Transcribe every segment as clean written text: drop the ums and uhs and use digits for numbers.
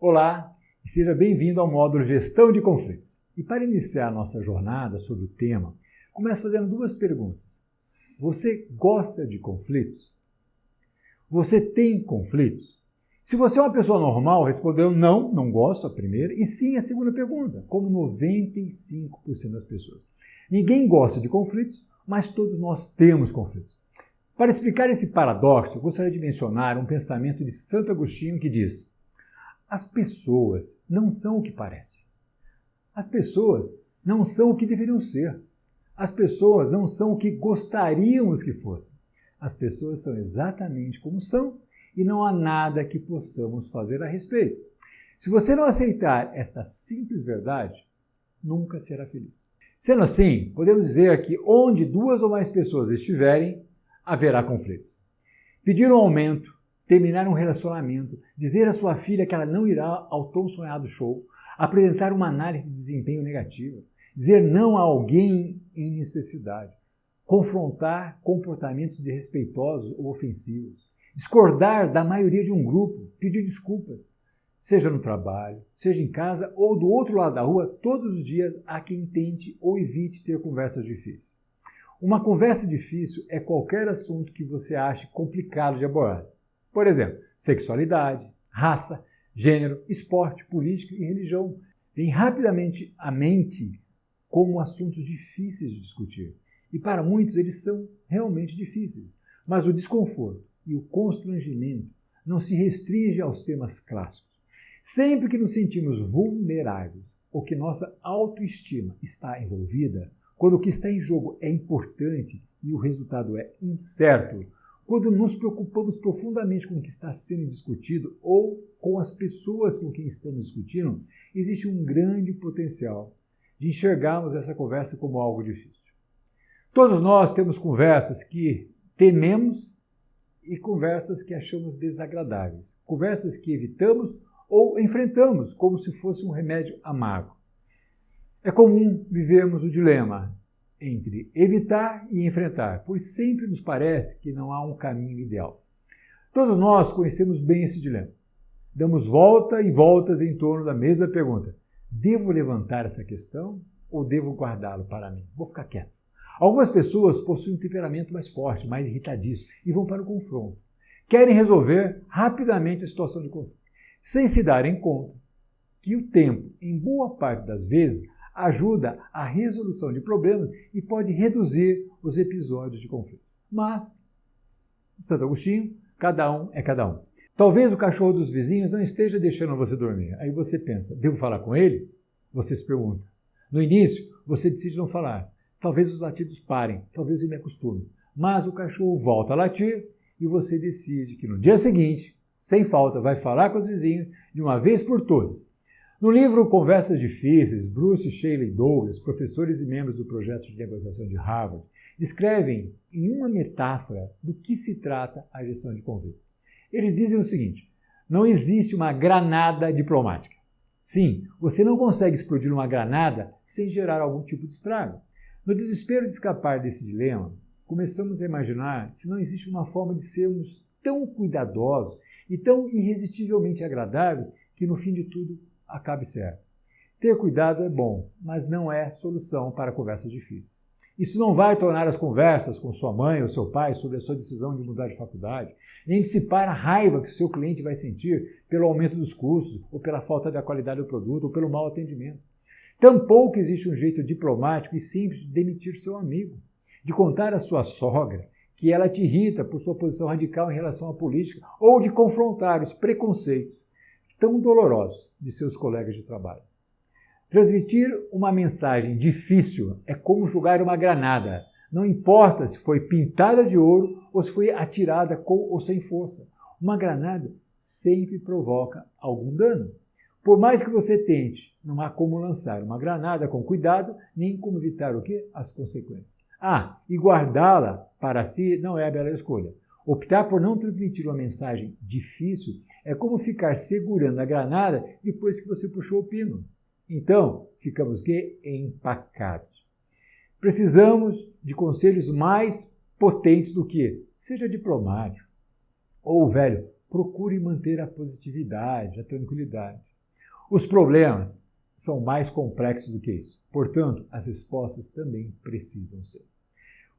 Olá e seja bem-vindo ao módulo Gestão de Conflitos. E para iniciar a nossa jornada sobre o tema, começo fazendo duas perguntas. Você gosta de conflitos? Você tem conflitos? Se você é uma pessoa normal, respondeu não, não gosto, a primeira, e sim a segunda pergunta, como 95% das pessoas. Ninguém gosta de conflitos, mas todos nós temos conflitos. Para explicar esse paradoxo, eu gostaria de mencionar um pensamento de Santo Agostinho que diz: as pessoas não são o que parecem. As pessoas não são o que deveriam ser. As pessoas não são o que gostaríamos que fossem. As pessoas são exatamente como são e não há nada que possamos fazer a respeito. Se você não aceitar esta simples verdade, nunca será feliz. Sendo assim, podemos dizer que onde duas ou mais pessoas estiverem, haverá conflitos. Pedir um aumento, terminar um relacionamento, dizer à sua filha que ela não irá ao tão sonhado show, apresentar uma análise de desempenho negativa, dizer não a alguém em necessidade, confrontar comportamentos desrespeitosos ou ofensivos, discordar da maioria de um grupo, pedir desculpas, seja no trabalho, seja em casa ou do outro lado da rua, todos os dias há quem tente ou evite ter conversas difíceis. Uma conversa difícil é qualquer assunto que você ache complicado de abordar. Por exemplo, sexualidade, raça, gênero, esporte, política e religião. Vêm rapidamente à mente como assuntos difíceis de discutir. E para muitos eles são realmente difíceis. Mas o desconforto e o constrangimento não se restringe aos temas clássicos. Sempre que nos sentimos vulneráveis ou que nossa autoestima está envolvida, quando o que está em jogo é importante e o resultado é incerto, quando nos preocupamos profundamente com o que está sendo discutido ou com as pessoas com quem estamos discutindo, existe um grande potencial de enxergarmos essa conversa como algo difícil. Todos nós temos conversas que tememos e conversas que achamos desagradáveis, conversas que evitamos ou enfrentamos como se fosse um remédio amargo. É comum vivermos o dilema entre evitar e enfrentar, pois sempre nos parece que não há um caminho ideal. Todos nós conhecemos bem esse dilema. Damos volta e voltas em torno da mesma pergunta: devo levantar essa questão ou devo guardá-lo para mim? Vou ficar quieto. Algumas pessoas possuem um temperamento mais forte, mais irritadiço e vão para o confronto. Querem resolver rapidamente a situação de conflito, sem se darem conta que o tempo, em boa parte das vezes, ajuda à resolução de problemas e pode reduzir os episódios de conflito. Mas, Santo Agostinho, cada um é cada um. Talvez o cachorro dos vizinhos não esteja deixando você dormir. Aí você pensa, devo falar com eles? Você se pergunta. No início, você decide não falar. Talvez os latidos parem, talvez eu me acostume. Mas o cachorro volta a latir e você decide que no dia seguinte, sem falta, vai falar com os vizinhos de uma vez por todas. No livro Conversas Difíceis, Bruce, Sheila e Douglas, professores e membros do projeto de negociação de Harvard, descrevem em uma metáfora do que se trata a gestão de conflito. Eles dizem o seguinte: não existe uma granada diplomática. Sim, você não consegue explodir uma granada sem gerar algum tipo de estrago. No desespero de escapar desse dilema, começamos a imaginar se não existe uma forma de sermos tão cuidadosos e tão irresistivelmente agradáveis que no fim de tudo acabe certo. Ter cuidado é bom, mas não é solução para conversas difíceis. Isso não vai tornar as conversas com sua mãe ou seu pai sobre a sua decisão de mudar de faculdade, nem dissipar a raiva que o seu cliente vai sentir pelo aumento dos custos, ou pela falta da qualidade do produto, ou pelo mau atendimento. Tampouco existe um jeito diplomático e simples de demitir seu amigo, de contar à sua sogra que ela te irrita por sua posição radical em relação à política, ou de confrontar os preconceitos tão dolorosos de seus colegas de trabalho. Transmitir uma mensagem difícil é como jogar uma granada. Não importa se foi pintada de ouro ou se foi atirada com ou sem força. Uma granada sempre provoca algum dano. Por mais que você tente, não há como lançar uma granada com cuidado, nem como evitar o quê? As consequências. E guardá-la para si não é a bela escolha. Optar por não transmitir uma mensagem difícil é como ficar segurando a granada depois que você puxou o pino. Então, ficamos empacados. Precisamos de conselhos mais potentes do que seja diplomático. Ou, velho, procure manter a positividade, a tranquilidade. Os problemas são mais complexos do que isso. Portanto, as respostas também precisam ser.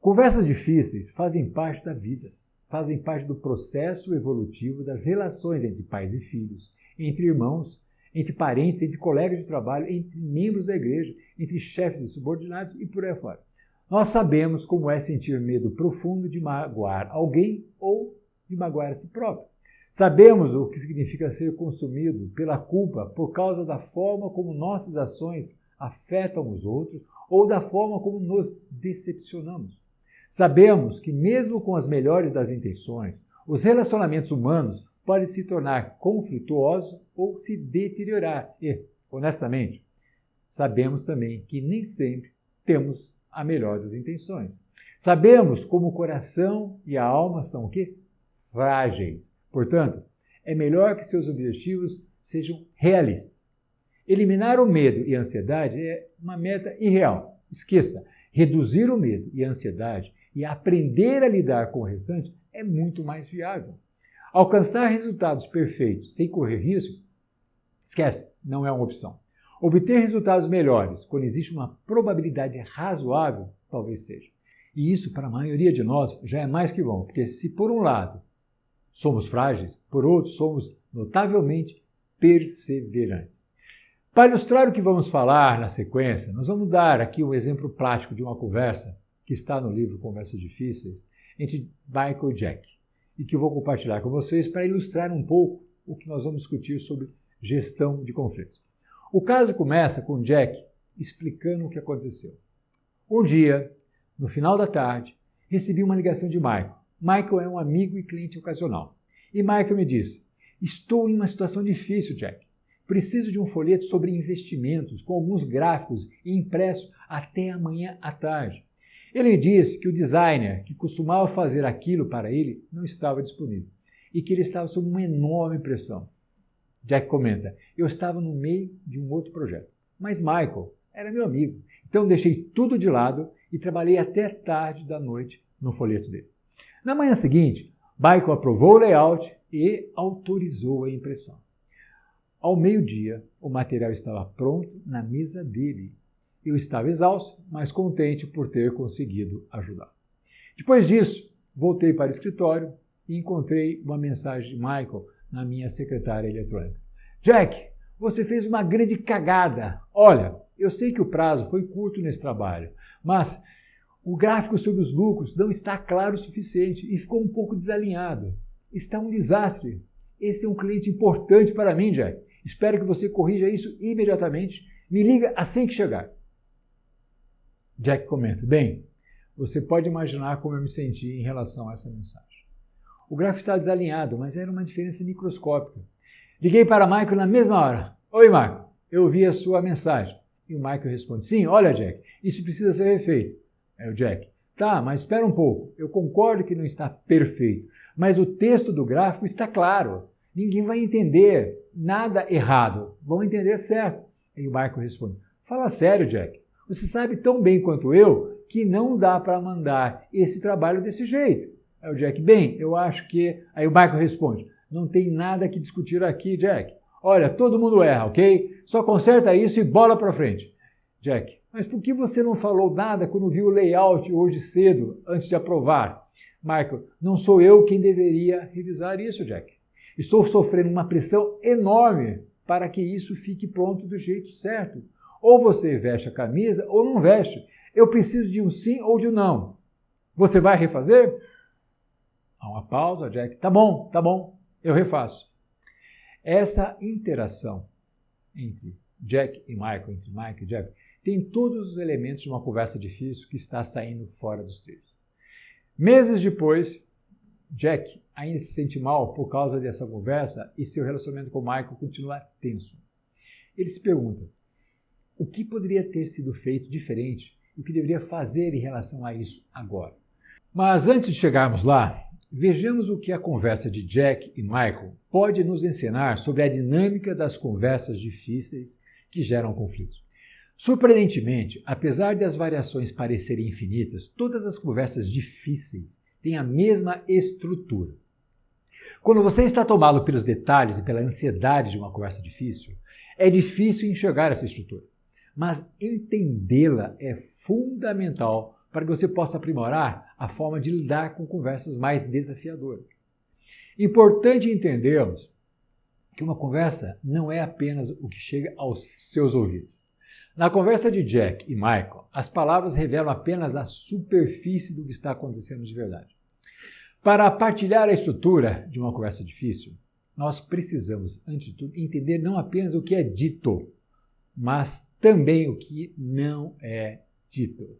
Conversas difíceis fazem parte da vida, fazem parte do processo evolutivo das relações entre pais e filhos, entre irmãos, entre parentes, entre colegas de trabalho, entre membros da igreja, entre chefes e subordinados e por aí fora. Nós sabemos como é sentir medo profundo de magoar alguém ou de magoar a si próprio. Sabemos o que significa ser consumido pela culpa por causa da forma como nossas ações afetam os outros ou da forma como nos decepcionamos. Sabemos que, mesmo com as melhores das intenções, os relacionamentos humanos podem se tornar conflituosos ou se deteriorar. E, honestamente, sabemos também que nem sempre temos a melhor das intenções. Sabemos como o coração e a alma são o quê? Frágeis. Portanto, é melhor que seus objetivos sejam realistas. Eliminar o medo e a ansiedade é uma meta irreal. Esqueça, reduzir o medo e a ansiedade e aprender a lidar com o restante é muito mais viável. Alcançar resultados perfeitos sem correr risco, esquece, não é uma opção. Obter resultados melhores quando existe uma probabilidade razoável, talvez seja. E isso, para a maioria de nós, já é mais que bom, porque se por um lado somos frágeis, por outro somos notavelmente perseverantes. Para ilustrar o que vamos falar na sequência, nós vamos dar aqui um exemplo prático de uma conversa que está no livro Conversas Difíceis, entre Michael e Jack, e que eu vou compartilhar com vocês para ilustrar um pouco o que nós vamos discutir sobre gestão de conflitos. O caso começa com Jack explicando o que aconteceu. Um dia, no final da tarde, recebi uma ligação de Michael. Michael é um amigo e cliente ocasional. E Michael me disse: estou em uma situação difícil, Jack. Preciso de um folheto sobre investimentos, com alguns gráficos e impresso até amanhã à tarde. Ele me disse que o designer que costumava fazer aquilo para ele não estava disponível e que ele estava sob uma enorme pressão. Jack comenta: eu estava no meio de um outro projeto, mas Michael era meu amigo, então deixei tudo de lado e trabalhei até tarde da noite no folheto dele. Na manhã seguinte, Michael aprovou o layout e autorizou a impressão. Ao meio-dia, o material estava pronto na mesa dele. Eu estava exausto, mas contente por ter conseguido ajudar. Depois disso, voltei para o escritório e encontrei uma mensagem de Michael na minha secretária eletrônica. Jack, você fez uma grande cagada. Olha, eu sei que o prazo foi curto nesse trabalho, mas o gráfico sobre os lucros não está claro o suficiente e ficou um pouco desalinhado. Está um desastre. Esse é um cliente importante para mim, Jack. Espero que você corrija isso imediatamente. Me liga assim que chegar. Jack comenta: bem, você pode imaginar como eu me senti em relação a essa mensagem. O gráfico está desalinhado, mas era uma diferença microscópica. Liguei para Michael na mesma hora. Oi, Michael, eu ouvi a sua mensagem. E o Michael responde: sim, olha, Jack, isso precisa ser refeito. Aí o Jack: tá, mas espera um pouco. Eu concordo que não está perfeito, mas o texto do gráfico está claro. Ninguém vai entender nada errado. Vão entender certo. E o Michael responde: fala sério, Jack. Você sabe tão bem quanto eu que não dá para mandar esse trabalho desse jeito. Aí o Jack: bem, eu acho que... Aí o Michael responde: não tem nada que discutir aqui, Jack. Olha, todo mundo erra, ok? Só conserta isso e bola para frente. Jack: mas por que você não falou nada quando viu o layout hoje cedo, antes de aprovar? Michael: não sou eu quem deveria revisar isso, Jack. Estou sofrendo uma pressão enorme para que isso fique pronto do jeito certo. Ou você veste a camisa ou não veste. Eu preciso de um sim ou de um não. Você vai refazer? Há uma pausa, Jack: tá bom, eu refaço. Essa interação entre Jack e Michael, entre Mike e Jack, tem todos os elementos de uma conversa difícil que está saindo fora dos trilhos. Meses depois, Jack ainda se sente mal por causa dessa conversa e seu relacionamento com Michael continua tenso. Ele se pergunta: o que poderia ter sido feito diferente e o que deveria fazer em relação a isso agora? Mas antes de chegarmos lá, vejamos o que a conversa de Jack e Michael pode nos ensinar sobre a dinâmica das conversas difíceis que geram conflitos. Surpreendentemente, apesar de as variações parecerem infinitas, todas as conversas difíceis têm a mesma estrutura. Quando você está tomado pelos detalhes e pela ansiedade de uma conversa difícil, é difícil enxergar essa estrutura. Mas entendê-la é fundamental para que você possa aprimorar a forma de lidar com conversas mais desafiadoras. Importante entendermos que uma conversa não é apenas o que chega aos seus ouvidos. Na conversa de Jack e Michael, as palavras revelam apenas a superfície do que está acontecendo de verdade. Para partilhar a estrutura de uma conversa difícil, nós precisamos, antes de tudo, entender não apenas o que é dito, mas também o que não é dito.